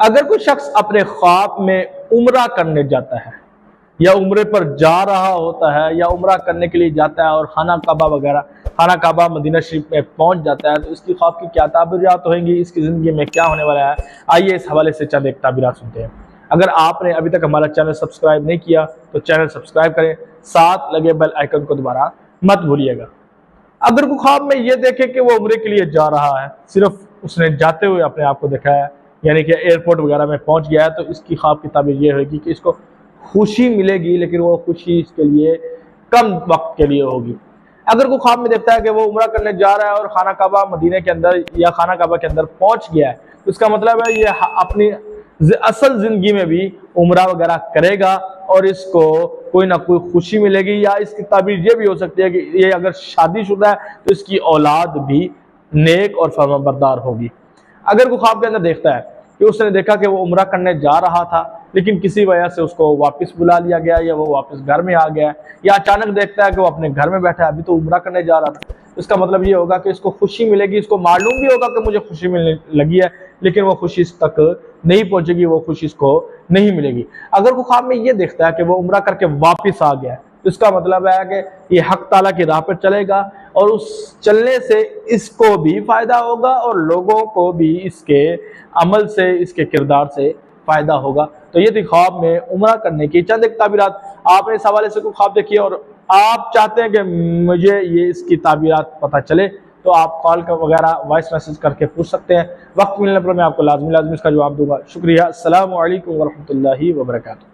अगर कोई शख्स अपने ख्वाब में उम्रा करने जाता है या उम्रे पर जा रहा होता है या उम्रा करने के लिए जाता है और खाना काबा वगैरह, खाना काबा मदीना शरीफ में पहुंच जाता है, तो इसकी ख्वाब की क्या ताबीरात होंगी, इसकी ज़िंदगी में क्या होने वाला है, आइए इस हवाले से चंद एक ताबीरात सुनते हैं। अगर आपने अभी तक हमारा चैनल सब्सक्राइब नहीं किया तो चैनल सब्सक्राइब करें, साथ लगे बेल आइकन को दोबारा मत भूलिएगा। अगर वो ख्वाब में ये देखे कि वो उम्रे के लिए जा रहा है, सिर्फ उसने जाते हुए अपने आप को देखा है, यानी कि एयरपोर्ट वगैरह में पहुंच गया है, तो इसकी ख्वाब की ताबीर ये होगी कि इसको खुशी मिलेगी, लेकिन वो खुशी इसके लिए कम वक्त के लिए होगी। अगर वो ख्वाब में देखता है कि वो उम्रा करने जा रहा है और खाना काबा मदीने के अंदर या खाना काबा के अंदर पहुंच गया है, तो इसका मतलब है ये अपनी असल जिंदगी में भी उम्रा वगैरह करेगा और इसको कोई ना कोई खुशी मिलेगी। या इसकी ताबीर ये भी हो सकती है कि ये अगर शादीशुदा है तो इसकी औलाद भी नेक और फरमाबरदार होगी। अगर वो ख्वाब के अंदर देखता है कि उसने देखा कि वो उम्रा करने जा रहा था लेकिन किसी वजह से उसको वापस बुला लिया गया या वो वापस घर में आ गया, या अचानक देखता है कि वो अपने घर में बैठा है, अभी तो उम्रा करने जा रहा था, इसका मतलब ये होगा कि इसको खुशी मिलेगी, इसको मालूम भी होगा कि मुझे खुशी मिलने लगी है, लेकिन वो खुशी तक नहीं पहुंचेगी, वो खुशी इसको नहीं मिलेगी। अगर वो ख्वाब में ये देखता है कि वो उम्रा करके वापस आ गया, तो इसका मतलब है कि ये हक ताला की राह पर चलेगा और उस चलने से इसको भी फायदा होगा और लोगों को भी इसके अमल से, इसके किरदार से फायदा होगा। तो ये थी ख्वाब में उम्रा करने की चंद एक ताबीरात। आपने इस हवाले से कोई ख्वाब देखी और आप चाहते हैं कि मुझे ये इसकी ताबीरात पता चले, तो आप कॉल का वगैरह वॉइस मैसेज करके पूछ सकते हैं। वक्त मिलने पर मैं आपको लाजमी इसका जवाब दूंगा। शुक्रिया। अस्सलामु अलैकुम वरहमतुल्लाहि वबरकातुहू।